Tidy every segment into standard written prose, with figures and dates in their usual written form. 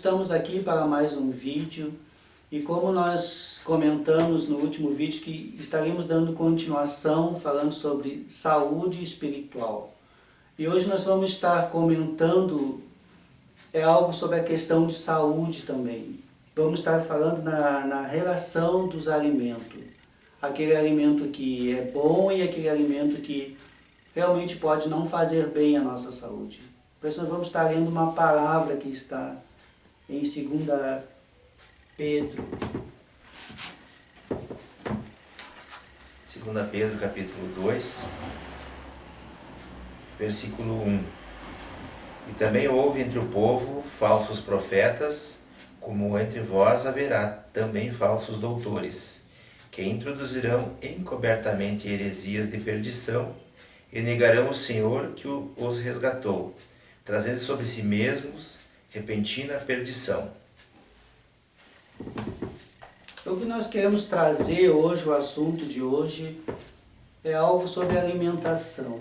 Estamos aqui para mais um vídeo e como nós comentamos no último vídeo que estaremos dando continuação falando sobre saúde espiritual. E hoje nós vamos estar comentando algo sobre a questão de saúde também. Vamos estar falando na relação dos alimentos. Aquele alimento que é bom e aquele alimento que realmente pode não fazer bem à nossa saúde. Por isso nós vamos estar lendo uma palavra que está em 2 Pedro. 2 Pedro capítulo 2, versículo 1. E também houve entre o povo falsos profetas, como entre vós haverá também falsos doutores, que introduzirão encobertamente heresias de perdição e negarão o Senhor que os resgatou, trazendo sobre si mesmos repentina perdição. O que nós queremos trazer hoje, o assunto de hoje, é algo sobre alimentação.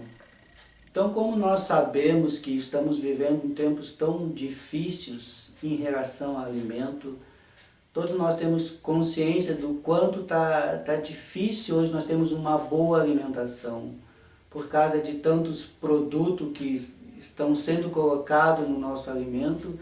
Então, como nós sabemos que estamos vivendo em tempos tão difíceis em relação ao alimento, todos nós temos consciência do quanto tá difícil hoje nós temos uma boa alimentação, por causa de tantos produtos que estão sendo colocados no nosso alimento.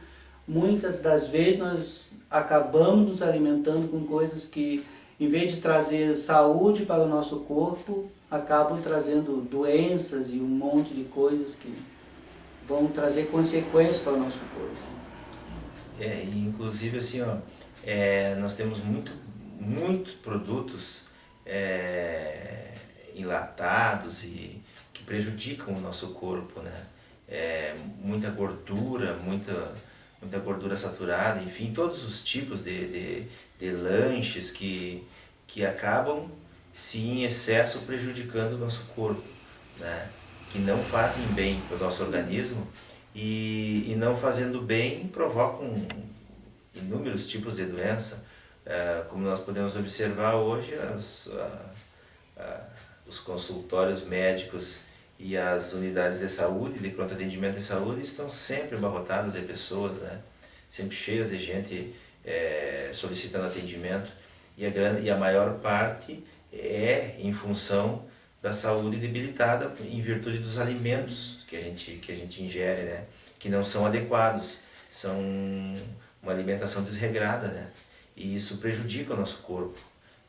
Muitas das vezes nós acabamos nos alimentando com coisas que, em vez de trazer saúde para o nosso corpo, acabam trazendo doenças e um monte de coisas que vão trazer consequências para o nosso corpo. Inclusive assim, nós temos muitos produtos enlatados e que prejudicam o nosso corpo, né? Muita gordura, muita gordura saturada, enfim, todos os tipos de lanches que acabam, se em excesso, prejudicando o nosso corpo, né? Que não fazem bem para o nosso organismo e não fazendo bem provocam inúmeros tipos de doença, como nós podemos observar hoje, os consultórios médicos e as unidades de saúde, de pronto atendimento de saúde, estão sempre abarrotadas de pessoas, né? Sempre cheias de gente solicitando atendimento, e a maior parte é em função da saúde debilitada em virtude dos alimentos que a gente ingere, né? Que não são adequados, são uma alimentação desregrada, né? E isso prejudica o nosso corpo,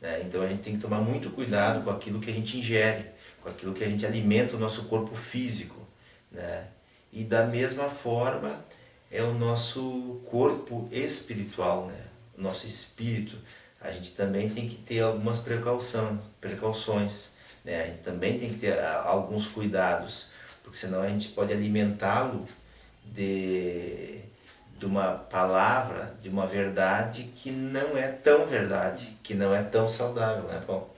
né? Então a gente tem que tomar muito cuidado com aquilo que a gente ingere, com aquilo que a gente alimenta o nosso corpo físico, né? E da mesma forma é o nosso corpo espiritual, né? O nosso espírito. A gente também tem que ter algumas precauções, né? A gente também tem que ter alguns cuidados, porque senão a gente pode alimentá-lo de uma palavra, de uma verdade que não é tão verdade, que não é tão saudável, né, Paulo?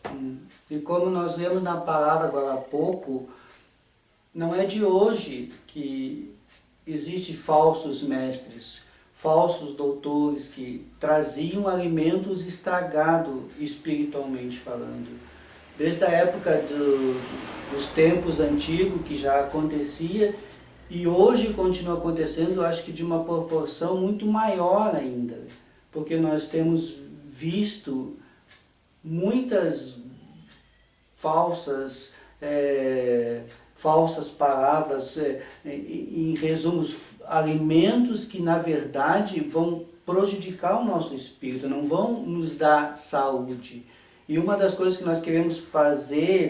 E como nós lemos na palavra agora há pouco, não é de hoje que existem falsos mestres, falsos doutores que traziam alimentos estragados espiritualmente falando. Desde a época dos tempos antigos que já acontecia, e hoje continua acontecendo, eu acho que de uma proporção muito maior ainda, porque nós temos visto muitas falsas palavras, em resumos, alimentos que na verdade vão prejudicar o nosso espírito, não vão nos dar saúde. E uma das coisas que nós queremos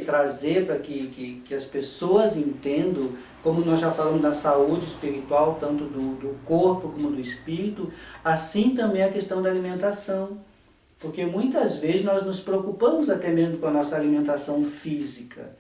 trazer para que as pessoas entendam, como nós já falamos da saúde espiritual, tanto do corpo como do espírito, assim também a questão da alimentação. Porque muitas vezes nós nos preocupamos até mesmo com a nossa alimentação física,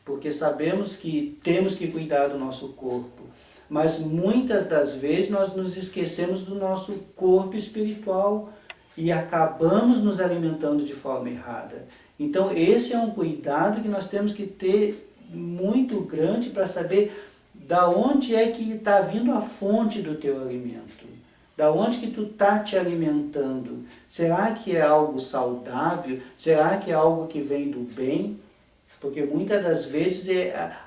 porque sabemos que temos que cuidar do nosso corpo. Mas muitas das vezes nós nos esquecemos do nosso corpo espiritual e acabamos nos alimentando de forma errada. Então esse é um cuidado que nós temos que ter muito grande para saber da onde é que está vindo a fonte do teu alimento. Da onde que tu está te alimentando? Será que é algo saudável? Será que é algo que vem do bem? Porque muitas das vezes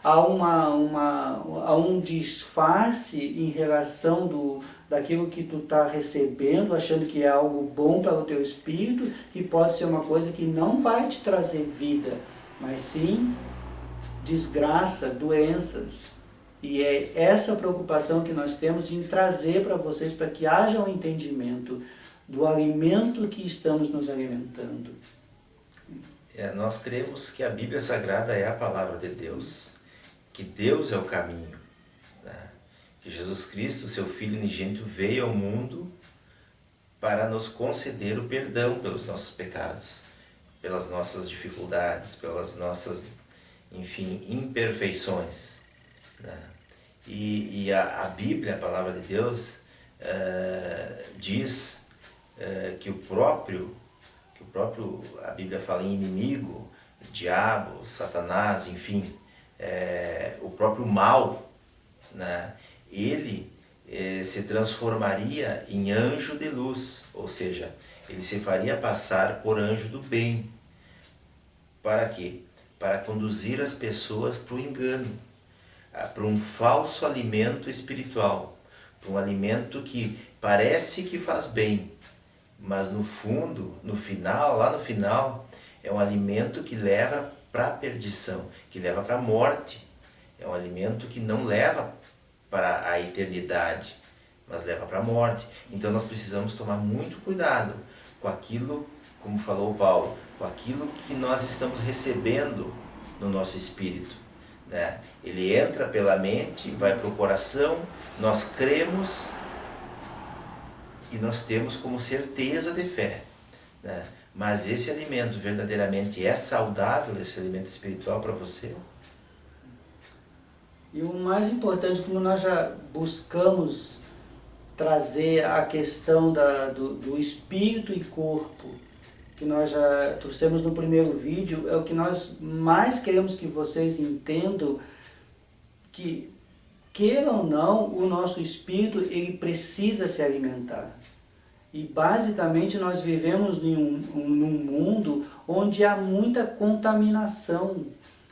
há um disfarce em relação daquilo que tu está recebendo, achando que é algo bom para o teu espírito, que pode ser uma coisa que não vai te trazer vida, mas sim desgraça, doenças. E é essa preocupação que nós temos de trazer para vocês, para que haja um entendimento do alimento que estamos nos alimentando. Nós cremos que a Bíblia Sagrada é a palavra de Deus, que Deus é o caminho, né? Que Jesus Cristo, seu Filho unigênito, veio ao mundo para nos conceder o perdão pelos nossos pecados, pelas nossas dificuldades, pelas nossas, enfim, imperfeições, né? E a Bíblia, a palavra de Deus, diz que a Bíblia fala em inimigo, diabo, Satanás, enfim, o próprio mal, né? Ele se transformaria em anjo de luz, ou seja, ele se faria passar por anjo do bem. Para quê? Para conduzir as pessoas para o engano, para um falso alimento espiritual, para um alimento que parece que faz bem, mas no fundo, lá no final, é um alimento que leva para a perdição, que leva para a morte. É um alimento que não leva para a eternidade, mas leva para a morte. Então nós precisamos tomar muito cuidado com aquilo, como falou o Paulo, com aquilo que nós estamos recebendo no nosso espírito, né? Ele entra pela mente, vai para o coração, nós cremos e nós temos como certeza de fé, né? Mas esse alimento verdadeiramente é saudável, esse alimento espiritual para você? E o mais importante, como nós já buscamos trazer a questão do espírito e corpo, que nós já trouxemos no primeiro vídeo, é o que nós mais queremos que vocês entendam, que, queiram ou não, o nosso espírito ele precisa se alimentar. E basicamente nós vivemos num mundo onde há muita contaminação,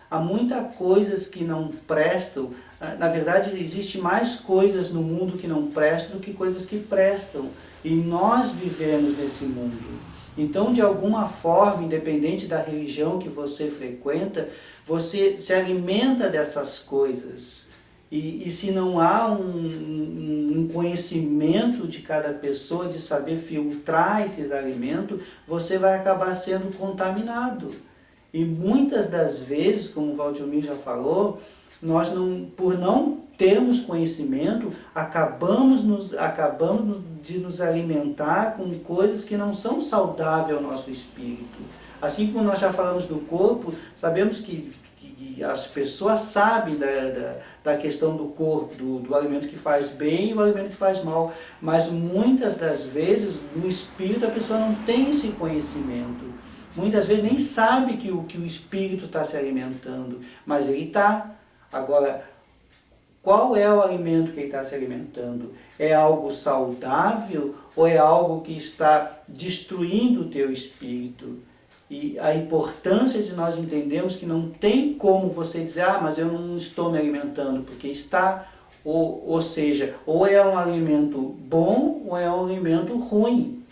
há muitas coisas que não prestam. Na verdade, existe mais coisas no mundo que não prestam do que coisas que prestam. E nós vivemos nesse mundo. Então, de alguma forma, independente da religião que você frequenta, você se alimenta dessas coisas. E se não há um conhecimento de cada pessoa, de saber filtrar esses alimentos, você vai acabar sendo contaminado. E muitas das vezes, como o Valdomir já falou, nós por não termos conhecimento, acabamos de nos alimentar com coisas que não são saudáveis ao nosso espírito. Assim como nós já falamos do corpo, sabemos que as pessoas sabem da questão do corpo, do alimento que faz bem e o alimento que faz mal, mas muitas das vezes no espírito a pessoa não tem esse conhecimento. Muitas vezes nem sabe que o espírito está se alimentando, mas ele está. Agora, qual é o alimento que ele está se alimentando? É algo saudável ou é algo que está destruindo o teu espírito? E a importância de nós entendermos que não tem como você dizer, mas eu não estou me alimentando, porque está, ou seja, ou é um alimento bom ou é um alimento ruim.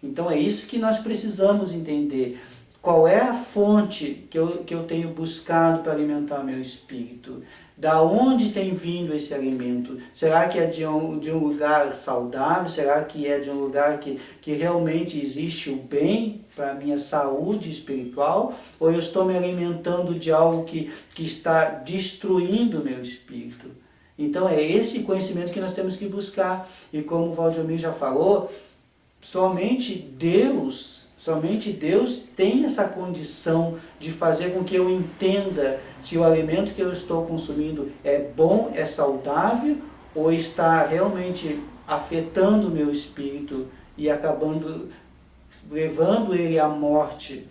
Então é isso que nós precisamos entender. Qual é a fonte que eu tenho buscado para alimentar meu espírito? Da onde tem vindo esse alimento? Será que é de um lugar saudável? Será que é de um lugar que realmente existe o bem para a minha saúde espiritual? Ou eu estou me alimentando de algo que está destruindo o meu espírito? Então é esse conhecimento que nós temos que buscar. E como o Valdomir já falou, somente Deus tem essa condição de fazer com que eu entenda se o alimento que eu estou consumindo é bom, é saudável, ou está realmente afetando o meu espírito e acabando levando ele à morte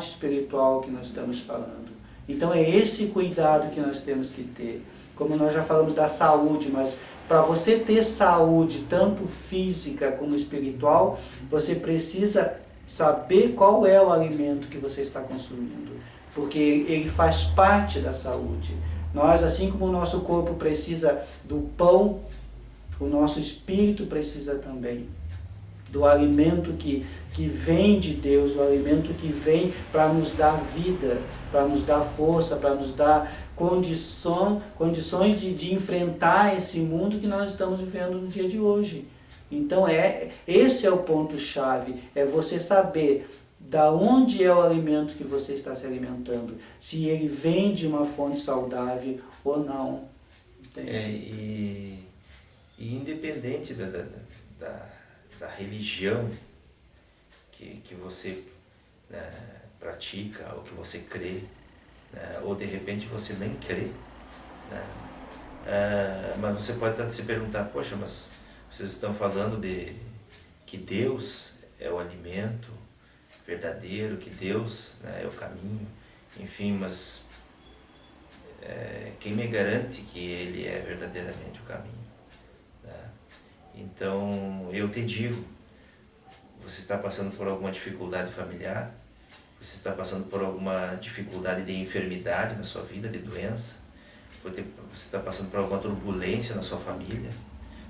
espiritual que nós estamos falando. Então é esse cuidado que nós temos que ter. Como nós já falamos da saúde, mas para você ter saúde, tanto física como espiritual, você precisa saber qual é o alimento que você está consumindo. porque ele faz parte da saúde. Nós, assim como o nosso corpo precisa do pão, o nosso espírito precisa também do alimento que vem de Deus, o alimento que vem para nos dar vida, para nos dar força, para nos dar condições de enfrentar esse mundo que nós estamos vivendo no dia de hoje. Então esse é o ponto-chave, é você saber da onde é o alimento que você está se alimentando, se ele vem de uma fonte saudável ou não. E independente da religião que você, né, pratica, ou que você crê, né, ou de repente você nem crê, né, mas você pode estar se perguntar, poxa, mas vocês estão falando de que Deus é o alimento verdadeiro, que Deus, né, é o caminho, enfim, mas quem me garante que Ele é verdadeiramente o caminho? Né? Então, eu te digo, você está passando por alguma dificuldade familiar, você está passando por alguma dificuldade de enfermidade na sua vida, de doença, você está passando por alguma turbulência na sua família,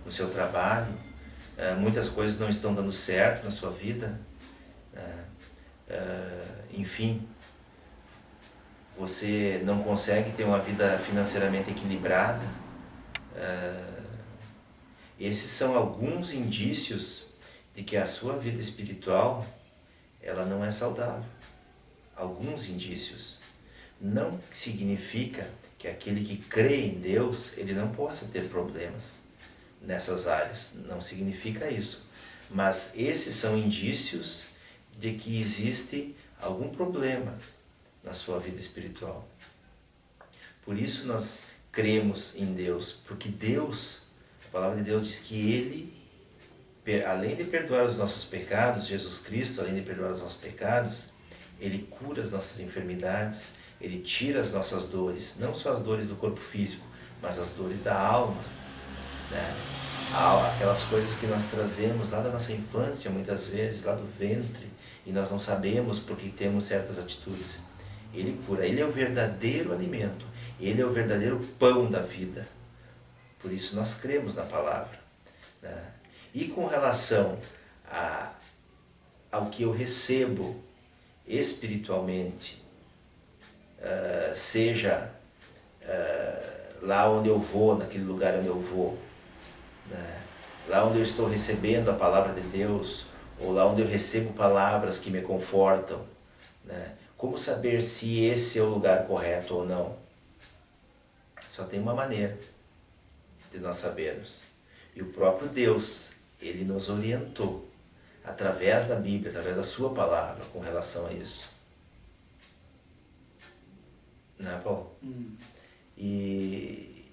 no seu trabalho, muitas coisas não estão dando certo na sua vida, enfim, você não consegue ter uma vida financeiramente equilibrada. Esses são alguns indícios de que a sua vida espiritual ela não é saudável. Alguns indícios. Não significa que aquele que crê em Deus, ele não possa ter problemas nessas áreas. Não significa isso. Mas esses são indícios de que existe algum problema na sua vida espiritual. Por isso nós cremos em Deus, porque Deus, a palavra de Deus diz que Ele, além de perdoar os nossos pecados, Jesus Cristo, além de perdoar os nossos pecados, Ele cura as nossas enfermidades, Ele tira as nossas dores, não só as dores do corpo físico, mas as dores da alma, né? Aquelas coisas que nós trazemos lá da nossa infância, muitas vezes, lá do ventre, e nós não sabemos porque temos certas atitudes. Ele cura, Ele é o verdadeiro alimento, Ele é o verdadeiro pão da vida. Por isso nós cremos na palavra, né? E com relação ao que eu recebo espiritualmente, seja lá onde eu vou, naquele lugar onde eu vou, né? Lá onde eu estou recebendo a palavra de Deus, ou lá onde eu recebo palavras que me confortam, né? Como saber se esse é o lugar correto ou não? Só tem uma maneira de nós sabermos. E o próprio Deus, Ele nos orientou através da Bíblia, através da sua palavra, com relação a isso. Não é, Paulo? E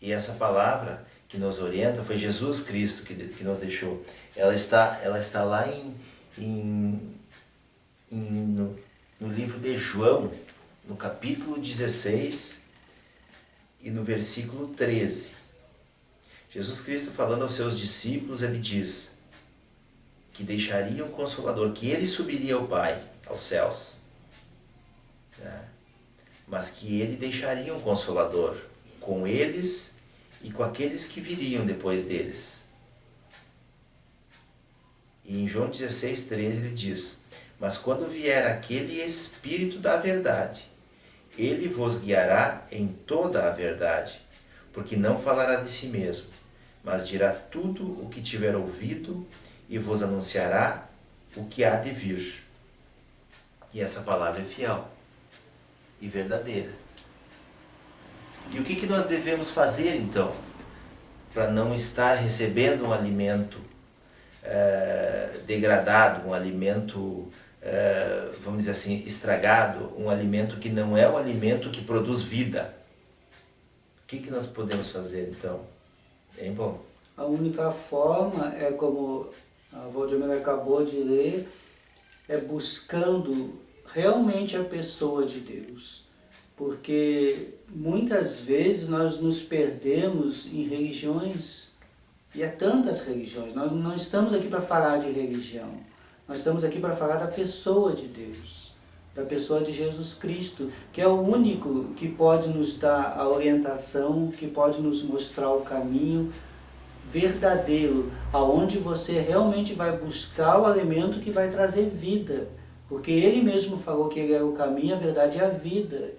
essa palavra que nos orienta foi Jesus Cristo que nos deixou. Ela está lá no livro de João, no capítulo 16 e no versículo 13. Jesus Cristo, falando aos seus discípulos, Ele diz que deixaria um Consolador, que Ele subiria ao Pai, aos céus, né? Mas que Ele deixaria um Consolador com eles e com aqueles que viriam depois deles. E em João 16, 13 Ele diz: mas quando vier aquele Espírito da verdade, Ele vos guiará em toda a verdade, porque não falará de si mesmo, mas dirá tudo o que tiver ouvido e vos anunciará o que há de vir. E essa palavra é fiel e verdadeira. E o que nós devemos fazer então, para não estar recebendo um alimento degradado, um alimento, vamos dizer assim, estragado, um alimento que não é o alimento que produz vida? O que nós podemos fazer então? Hein, Paulo? A única forma é, como a Valdemir acabou de ler, é buscando realmente a pessoa de Deus. Porque muitas vezes nós nos perdemos em religiões, e há tantas religiões. Nós não estamos aqui para falar de religião, nós estamos aqui para falar da pessoa de Deus. da pessoa de Jesus Cristo, que é o único que pode nos dar a orientação, que pode nos mostrar o caminho verdadeiro, aonde você realmente vai buscar o alimento que vai trazer vida, porque Ele mesmo falou que Ele é o caminho, a verdade e a vida.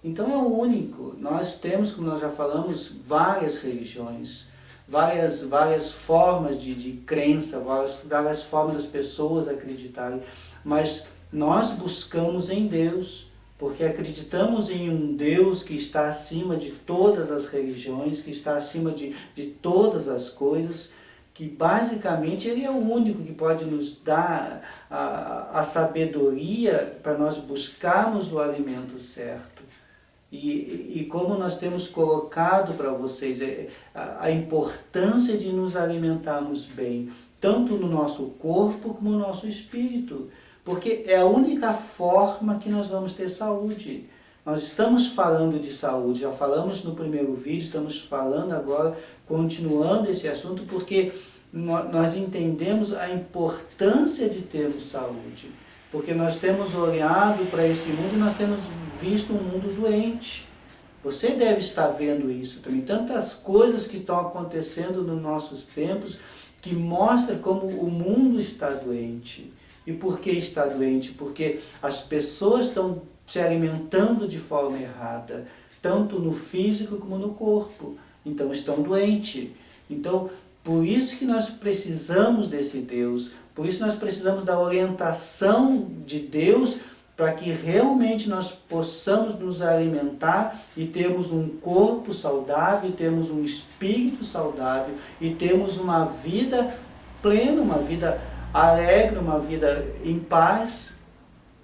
Então é o único. Nós temos, como nós já falamos, várias religiões, várias formas de crença, várias formas das pessoas acreditarem, mas nós buscamos em Deus, porque acreditamos em um Deus que está acima de todas as religiões, que está acima de todas as coisas, que basicamente Ele é o único que pode nos dar a sabedoria para nós buscarmos o alimento certo. E como nós temos colocado para vocês a importância de nos alimentarmos bem, tanto no nosso corpo como no nosso espírito, porque é a única forma que nós vamos ter saúde. Nós estamos falando de saúde, já falamos no primeiro vídeo, estamos falando agora, continuando esse assunto, porque nós entendemos a importância de termos saúde. Porque nós temos olhado para esse mundo e nós temos visto um mundo doente. Você deve estar vendo isso também. Tantas coisas que estão acontecendo nos nossos tempos que mostram como o mundo está doente. E por que está doente? Porque as pessoas estão se alimentando de forma errada, tanto no físico como no corpo. Então estão doentes. Então, por isso que nós precisamos desse Deus, por isso nós precisamos da orientação de Deus para que realmente nós possamos nos alimentar e termos um corpo saudável, termos um espírito saudável e termos uma vida plena, uma vida alegre, uma vida em paz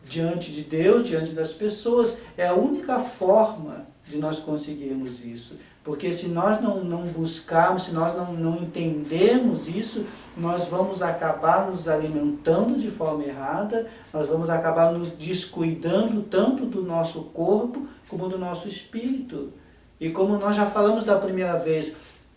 diante de Deus, diante das pessoas. É a única forma de nós conseguirmos isso. Porque se nós não buscarmos, se nós não entendermos isso, nós vamos acabar nos alimentando de forma errada, nós vamos acabar nos descuidando tanto do nosso corpo como do nosso espírito. E como nós já falamos da primeira vez,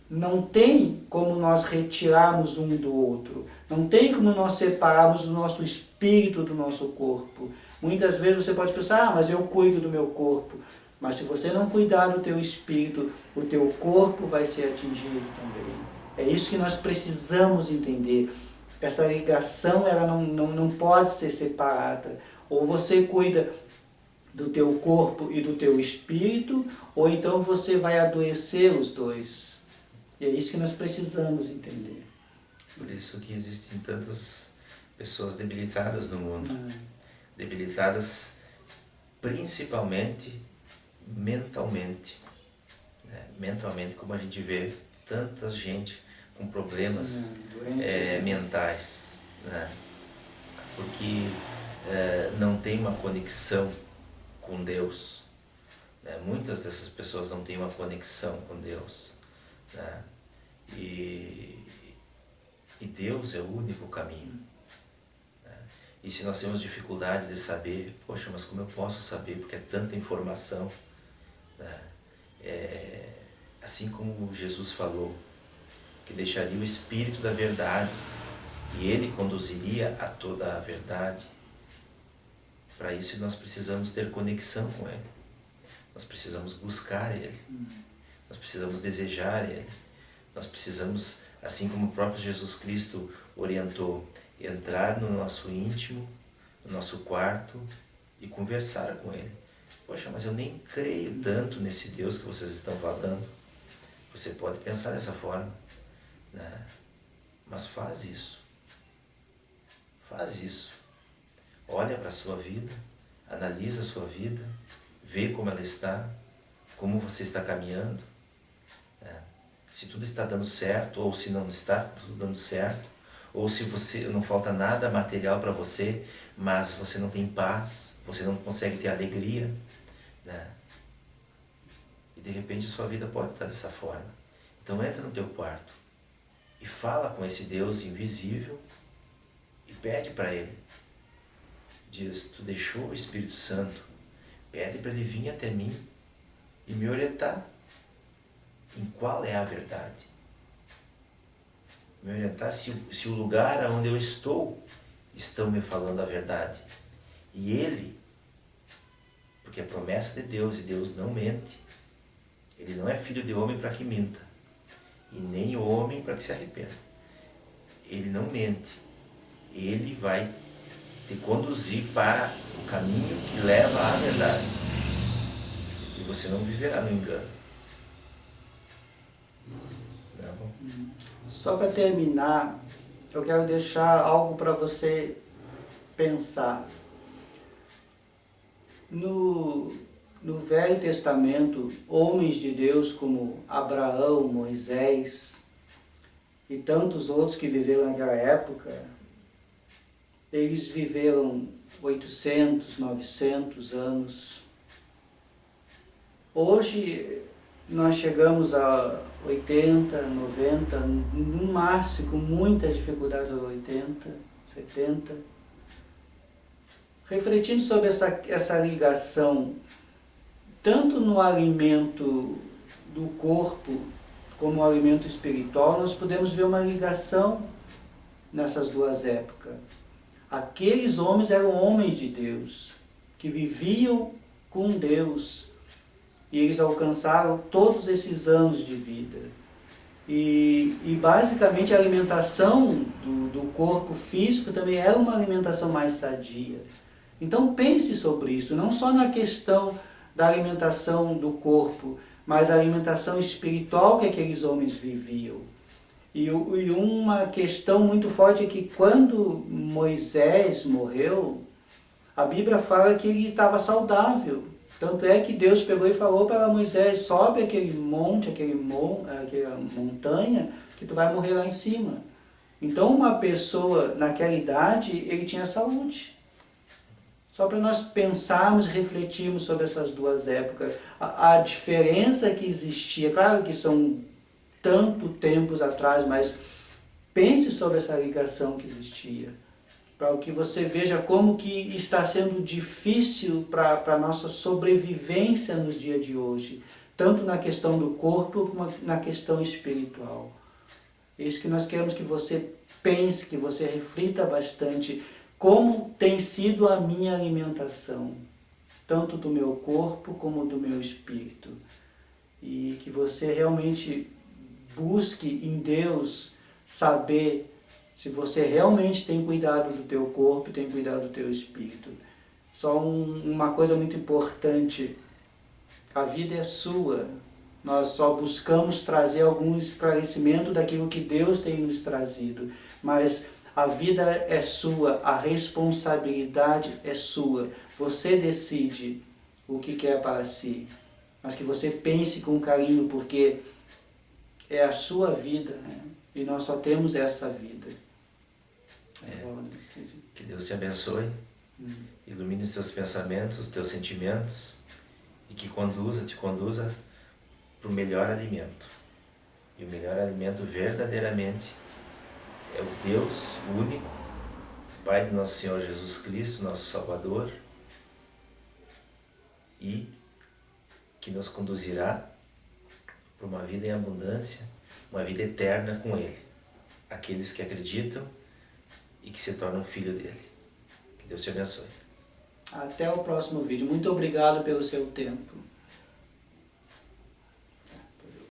não tem como nós retirarmos um do outro, não tem como nós separarmos o nosso espírito do nosso corpo. Muitas vezes você pode pensar, mas eu cuido do meu corpo. Mas se você não cuidar do teu espírito, o teu corpo vai ser atingido também. É isso que nós precisamos entender. Essa ligação ela não pode ser separada. Ou você cuida do teu corpo e do teu espírito, ou então você vai adoecer os dois. E é isso que nós precisamos entender. Por isso que existem tantas pessoas debilitadas no mundo. Debilitadas principalmente mentalmente, né? Mentalmente, como a gente vê tanta gente com problemas mentais, né? Porque não tem uma conexão com Deus, né? Muitas dessas pessoas não têm uma conexão com Deus, né? E Deus é o único caminho. E se nós temos dificuldades de saber, poxa, mas como eu posso saber? Porque é tanta informação. Assim como Jesus falou, que deixaria o Espírito da verdade e Ele conduziria a toda a verdade. Para isso nós precisamos ter conexão com Ele. Nós precisamos buscar Ele. Nós precisamos desejar Ele. Nós precisamos, assim como o próprio Jesus Cristo orientou, entrar no nosso íntimo, no nosso quarto e conversar com Ele. Poxa, mas eu nem creio tanto nesse Deus que vocês estão falando. Você pode pensar dessa forma, né? Mas faz isso. Faz isso. Olha para a sua vida, analisa a sua vida, vê como ela está, como você está caminhando, né? Se tudo está dando certo ou se não está tudo dando certo. Ou se você não falta nada material para você, mas você não tem paz, você não consegue ter alegria, né? E de repente sua vida pode estar dessa forma. Então entra no teu quarto e fala com esse Deus invisível e pede para Ele. Diz, tu deixou o Espírito Santo, pede para Ele vir até mim e me orientar em qual é a verdade. Me orientar se o lugar onde eu estou estão me falando a verdade. E Ele porque é promessa de Deus e Deus não mente. Ele não é filho de homem para que minta, e nem homem para que se arrependa. Ele não mente. Ele vai te conduzir para o caminho que leva à verdade. E você não viverá no engano. Não. Só para terminar, eu quero deixar algo para você pensar. No Velho Testamento, homens de Deus como Abraão, Moisés e tantos outros que viveram naquela época, eles viveram 800, 900 anos. Hoje nós chegamos a 80, 90, no máximo, com muitas dificuldades, a 80, 70. Refletindo sobre essa ligação, tanto no alimento do corpo como no alimento espiritual, nós podemos ver uma ligação nessas duas épocas. Aqueles homens eram homens de Deus, que viviam com Deus, e eles alcançaram todos esses anos de vida. E basicamente a alimentação do corpo físico também era uma alimentação mais sadia. Então pense sobre isso, não só na questão da alimentação do corpo, mas a alimentação espiritual que aqueles homens viviam. E uma questão muito forte é que quando Moisés morreu, a Bíblia fala que ele estava saudável. Tanto é que Deus pegou e falou para Moisés, sobe aquele monte, aquela montanha, que tu vai morrer lá em cima. Então uma pessoa naquela idade, ele tinha saúde. Só para nós pensarmos e refletirmos sobre essas duas épocas. A diferença que existia, claro que são tanto tempos atrás, mas pense sobre essa ligação que existia. Para que você veja como que está sendo difícil para a nossa sobrevivência nos dias de hoje. Tanto na questão do corpo como na questão espiritual. É isso que nós queremos que você pense, que você reflita bastante. Como tem sido a minha alimentação, tanto do meu corpo como do meu espírito. E que você realmente busque em Deus saber se você realmente tem cuidado do teu corpo, tem cuidado do teu espírito. Só uma coisa muito importante, a vida é sua. Nós só buscamos trazer algum esclarecimento daquilo que Deus tem nos trazido. Mas a vida é sua, a responsabilidade é sua. Você decide o que quer para si. Mas que você pense com carinho, porque é a sua vida, né? E nós só temos essa vida. Que Deus te abençoe, ilumine os teus pensamentos, os teus sentimentos, e que te conduza para o melhor alimento. E o melhor alimento verdadeiramente é o Deus único, Pai de nosso Senhor Jesus Cristo, nosso Salvador, e que nos conduzirá para uma vida em abundância, uma vida eterna com Ele. Aqueles que acreditam e que se tornam filho dele. Que Deus te abençoe. Até o próximo vídeo. Muito obrigado pelo seu tempo.